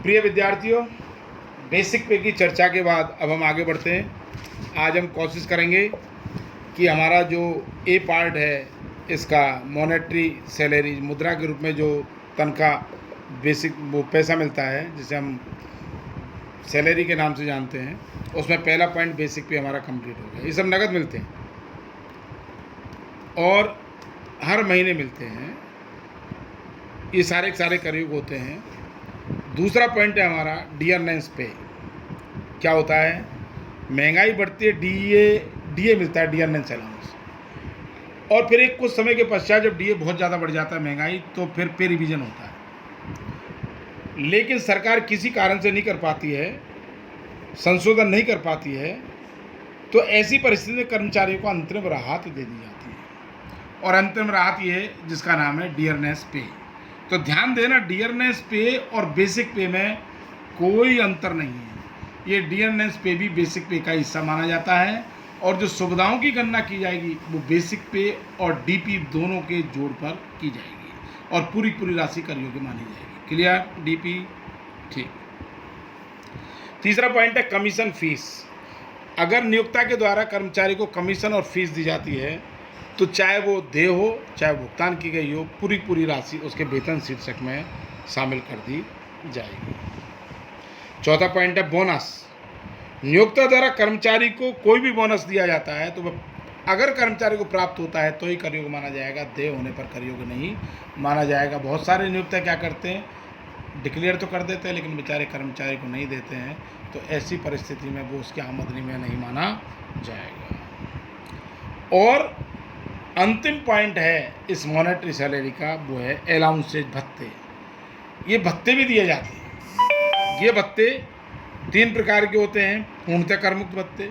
प्रिय विद्यार्थियों, बेसिक पे की चर्चा के बाद अब हम आगे बढ़ते हैं। आज हम कोशिश करेंगे कि हमारा जो ए पार्ट है इसका मॉनेटरी सैलरी, मुद्रा के रूप में जो तनख्वाह बेसिक वो पैसा मिलता है जिसे हम सैलरी के नाम से जानते हैं, उसमें पहला पॉइंट बेसिक पे हमारा कंप्लीट हो गया। ये सब नगद मिलते हैं और हर महीने मिलते हैं। ये सारे करयोग होते हैं। दूसरा पॉइंट है हमारा डियरनेस पे। क्या होता है? महंगाई बढ़ती है, डीए मिलता है, डियरनेस अलाउंस। और फिर एक कुछ समय के पश्चात जब डीए बहुत ज़्यादा बढ़ जाता है महंगाई, तो फिर पे रिवीजन होता है। लेकिन सरकार किसी कारण से नहीं कर पाती है, संशोधन नहीं कर पाती है, तो ऐसी परिस्थिति में कर्मचारियों को अंतरिम राहत दे दी जाती है। और अंतरिम राहत ये है जिसका नाम है डियरनेस पे। तो ध्यान देना, डियरनेस पे और बेसिक पे में कोई अंतर नहीं है। ये डियरनेस पे भी बेसिक पे का हिस्सा माना जाता है और जो सुविधाओं की गणना की जाएगी वो बेसिक पे और डीपी दोनों के जोड़ पर की जाएगी और पूरी राशि कर योग्य मानी जाएगी। क्लियर? डीपी ठीक। तीसरा पॉइंट है कमीशन फीस। अगर नियोक्ता के द्वारा कर्मचारी को कमीशन और फीस दी जाती है तो चाहे वो देय हो चाहे भुगतान की गई हो, पूरी राशि उसके वेतन शीर्षक में शामिल कर दी जाएगी। चौथा पॉइंट है बोनस। नियोक्ता द्वारा कर्मचारी को कोई भी बोनस दिया जाता है तो वह अगर कर्मचारी को प्राप्त होता है तो ही करयोग माना जाएगा, देय होने पर करयोग नहीं माना जाएगा। बहुत सारे नियोक्ता क्या करते हैं, डिक्लेयर तो कर देते हैं लेकिन बेचारे कर्मचारी को नहीं देते हैं, तो ऐसी परिस्थिति में वो उसकी आमदनी में नहीं माना जाएगा। और अंतिम पॉइंट है इस मॉनेटरी सैलरी का, वो है अलाउंसेज, भत्ते। ये भत्ते भी दिए जाते हैं। ये भत्ते 3 प्रकार के होते हैं: पूर्णतः करमुक्त भत्ते,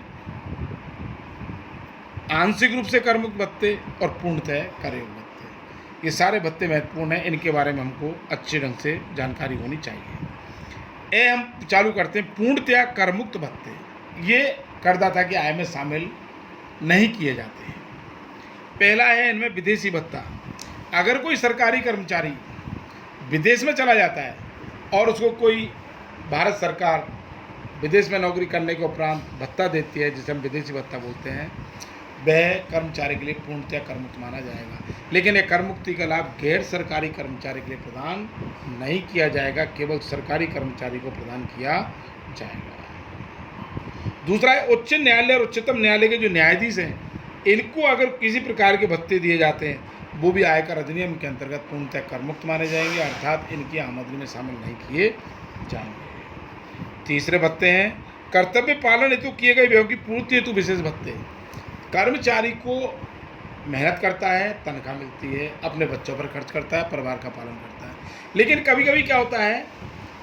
आंशिक रूप से करमुक्त भत्ते और पूर्णतः करयोग भत्ते। ये सारे भत्ते महत्वपूर्ण हैं, इनके बारे में हमको अच्छे ढंग से जानकारी होनी चाहिए। हम चालू करते हैं पूर्णतः करमुक्त भत्ते। ये करदाता की आय में शामिल नहीं किए जाते हैं। पहला है इनमें विदेशी भत्ता। अगर कोई सरकारी कर्मचारी विदेश में चला जाता है और उसको कोई भारत सरकार विदेश में नौकरी करने के उपरांत भत्ता देती है, जिसे हम विदेशी भत्ता बोलते हैं, वह कर्मचारी के लिए पूर्णतः करमुक्त माना जाएगा। लेकिन यह करमुक्ति का लाभ गैर सरकारी कर्मचारी के लिए प्रदान नहीं किया जाएगा, केवल सरकारी कर्मचारी को प्रदान किया जाएगा। दूसरा है उच्च न्यायालय और उच्चतम न्यायालय के जो न्यायाधीश हैं, इनको अगर किसी प्रकार के भत्ते दिए जाते हैं वो भी आयकर अधिनियम के अंतर्गत पूर्णतः करमुक्त माने जाएंगे, अर्थात इनकी आमदनी में शामिल नहीं किए जाएंगे। तीसरे भत्ते हैं कर्तव्य पालन हेतु किए गए व्ययों की पूर्ति हेतु विशेष भत्ते। कर्मचारी को मेहनत करता है, तनख्वाह मिलती है, अपने बच्चों पर खर्च करता है, परिवार का पालन करता है, लेकिन कभी कभी क्या होता है,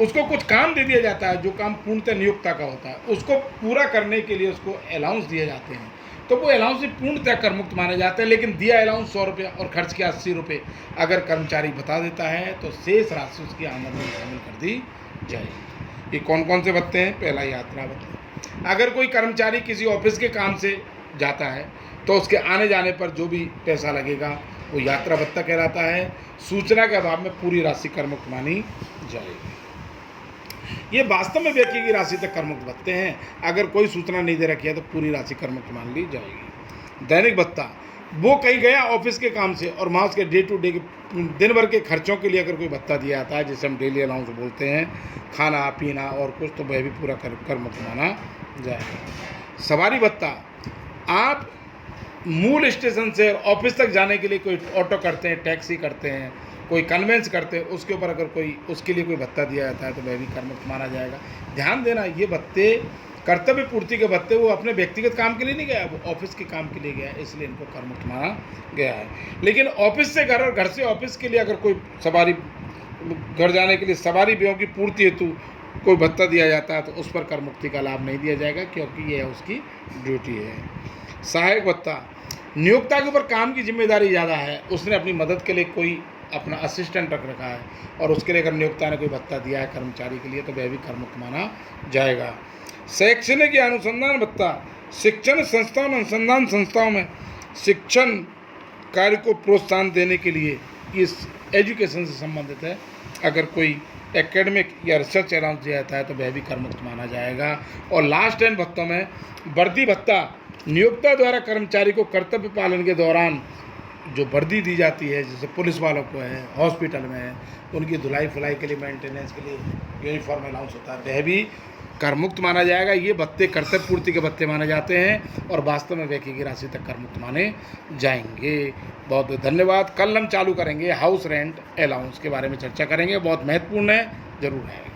उसको कुछ काम दे दिया जाता है जो काम पूर्णतः नियोक्ता का होता है, उसको पूरा करने के लिए उसको अलाउंस दिए जाते हैं, तो वो अलाउंस भी पूर्णतः करमुक्त माने जाते हैं। लेकिन दिया अलाउंस 100 रुपये और खर्च किया 80 रुपये अगर कर्मचारी बता देता है तो शेष राशि उसकी आमदनी में शामिल कर दी जाएगी। ये कौन कौन से भत्ते हैं? पहला यात्रा भत्ते। अगर कोई कर्मचारी किसी ऑफिस के काम से जाता है तो उसके आने जाने पर जो भी पैसा लगेगा वो यात्रा भत्ता कहलाता है। सूचना के अभाव में पूरी राशि करमुक्त मानी जाएगी। ये वास्तव में व्यक्ति की राशि तक करमुक्त भत्ते हैं। अगर कोई सूचना नहीं दे रखी है तो पूरी राशि करमुक्त मान ली जाएगी। दैनिक भत्ता, वो कहीं गया ऑफिस के काम से और वहाँ उसके डे टू डे दिन भर के खर्चों के लिए अगर कोई भत्ता दिया जाता है, जिसे हम डेली अलाउंस बोलते हैं, खाना पीना और कुछ, तो वह भी पूरा करमुक्त माना जाएगा। सवारी भत्ता, आप मूल स्टेशन से ऑफिस तक जाने के लिए कोई ऑटो करते हैं, टैक्सी करते हैं, कोई कन्वेंस करते हैं, उसके ऊपर अगर कोई उसके लिए कोई भत्ता दिया जाता है तो वह भी करमुक्त माना जाएगा। ध्यान देना, ये भत्ते कर्तव्य पूर्ति के भत्ते, वो अपने व्यक्तिगत काम के लिए नहीं गया, वो ऑफिस के काम के लिए गया, इसलिए इनको करमुक्त माना गया है। लेकिन ऑफिस से घर और घर से ऑफिस के लिए अगर कोई सवारी घर जाने के लिए सवारी व्ययों की पूर्ति हेतु कोई भत्ता दिया जाता है तो उस पर करमुक्ति का लाभ नहीं दिया जाएगा, क्योंकि यह उसकी ड्यूटी है। सहायक भत्ता, नियोक्ता के ऊपर काम की जिम्मेदारी ज़्यादा है, उसने अपनी मदद के लिए कोई अपना असिस्टेंट रख रखा है और उसके लिए अगर नियोक्ता ने कोई भत्ता दिया है कर्मचारी के लिए तो वह भी करमुक्त माना जाएगा। शैक्षणिक या अनुसंधान भत्ता, शिक्षण संस्थाओं अनुसंधान संस्थाओं में शिक्षण कार्य को प्रोत्साहन देने के लिए इस एजुकेशन से संबंधित है। अगर कोई एकेडमिक या रिसर्च अलाउंस दिया जाता है तो वह भी कर मुक्त माना जाएगा। और लास्ट एंड भत्तों में वर्दी भत्ता, नियोक्ता द्वारा कर्मचारी को कर्तव्य पालन के दौरान जो वर्दी दी जाती है, जैसे पुलिस वालों को है, हॉस्पिटल में है, उनकी धुलाई फुलाई के लिए, मेंटेनेंस के लिए यूनिफॉर्म अलाउंस होता है, वह भी कर मुक्त माना जाएगा। ये भत्ते कर्तव्य पूर्ति के भत्ते माने जाते हैं और वास्तव में व्यक्ति की राशि तक कर मुक्त माने जाएंगे। बहुत बहुत धन्यवाद। कल हम चालू करेंगे हाउस रेंट अलाउंस के बारे में चर्चा करेंगे, बहुत महत्वपूर्ण है, जरूर है।